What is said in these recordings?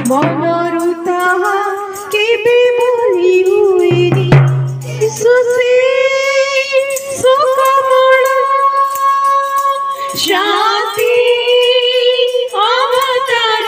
মনরু তাহা কেবে বলি হুইনি সুসে সুকমল শান্তি অবতার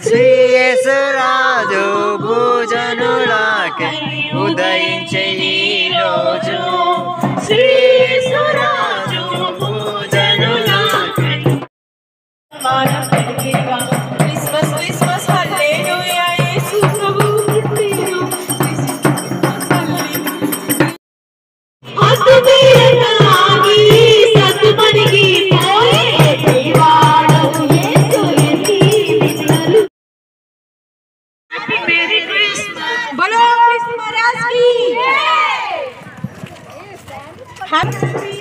శ్రీయేసురాజు భుజనులకై ఉదయించే ఈ రోజు శ్రీయేసురాజు భుజనులకై క్రిస్మస్ క్రిస్మస్ హల్లెలూయా యేసు ప్రభు పుట్టిను హద్దు తీరనాగి సత్తుమణిగి పోయే దేవాడు యేసు ఎన్ని విన్నలు హ్యాపీ మేరీ క్రిస్మస్ बोलो क्रिसमस की हैप्पी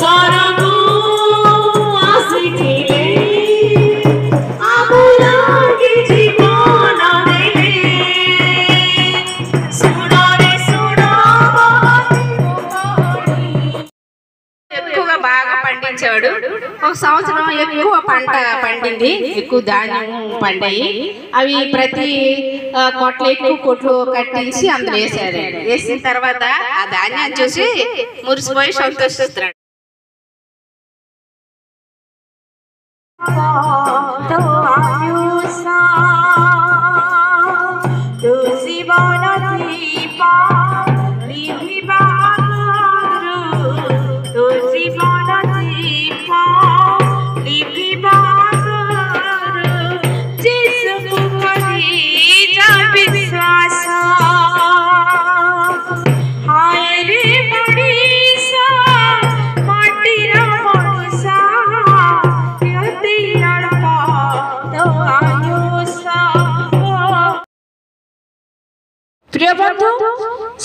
सारगो आसिथिले आबुलागे जीवन देले सुना रे सुना ఎక్కువగా బాగా పండించాడు. ఒక సంవత్సరం ఎక్కువ పంట పండింది, ఎక్కువ ధాన్యం పండాయి. అవి ప్రతి కొట్లు కొట్లు కట్టించి అందులో వేసారు. వేసిన తర్వాత ఆ ధాన్యాన్ని చూసి మురిసిపోయి సంతోషిస్తున్నాడు. तो आयुषा तो जीवन दीपा लिहिबा तो जीवन दीपा लिहिबा जिसु करी जा विश्वास हाय रे मनीषा माटीर मनीषा प्रिय बंधु,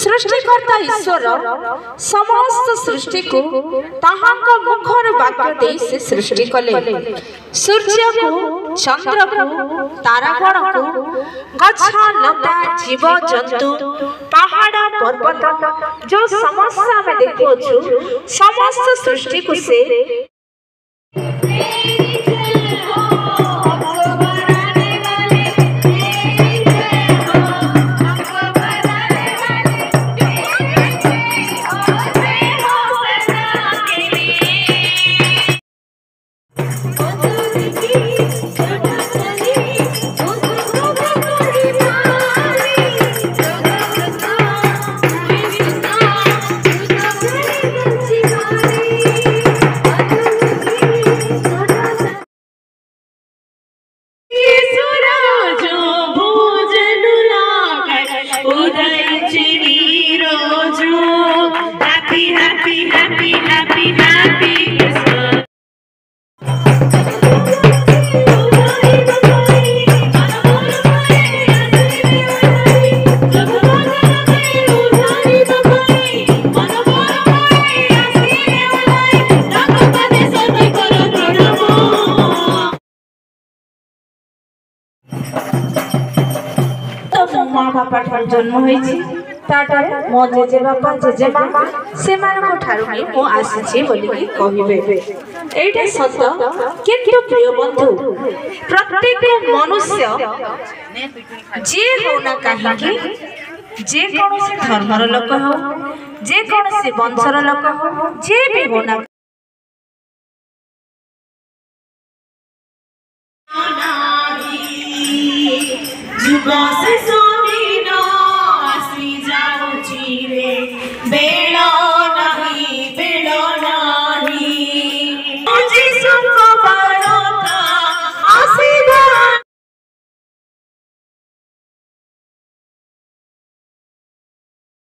सृष्टिकर्ता ईश्वर समस्त सृष्टि को ताहांक मुखर वाक्य दे से सृष्टि कले। सूर्य को, चंद्र को, तारागण को, गछा लता जीव जंतु पहाड़ पर्वत जो समस्त में देखो समस्त सृष्टि को से माँ बापा जन्म होइछि ताटारे मो जेजे बापा जेजे मामा से मानको ठारु ही मो आसीछि बोली कि कहिबे एटा सत्य किंतु प्रिय बंधु प्रत्येक मनुष्य जे होना काहेकि जे कोनोसी धर्मर लोक हो जे कोनोसी वंशर लोक हो जे भी होना जुगा से सोनीनो आसी जाऊची रे बेला नहीं मुझे सुनको बड़ोता आसी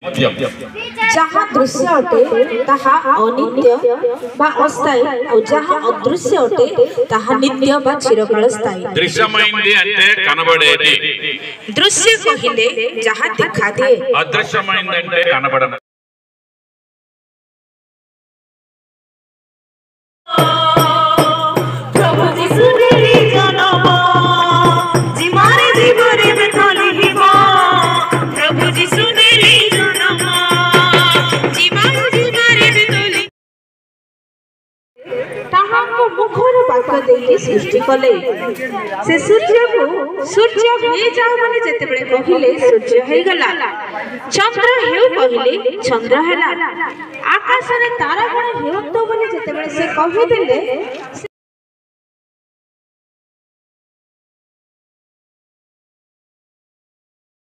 जहाँ दृश्य अटे ताहा अनित्य बा अस्थायी और जहाँ अदृश्य अटे ताहा नित्य बा चिरकाल स्थायी। दृश्यమైంది అంటే కనబడేది, दृश्य कहिले जहाँ दिखा दे, అదృశ్యమైంది అంటే కనబడదు। मुखर वाक्य देके सृष्टि कले से सूर्य को सूर्य हे जाओ माने जेते बेले कहिले सूर्य हे गला, चंद्र हेउ कहिले चंद्र हेला, आकाश रे तारा गण हेउ तो बोले जेते बेले से कहि देले से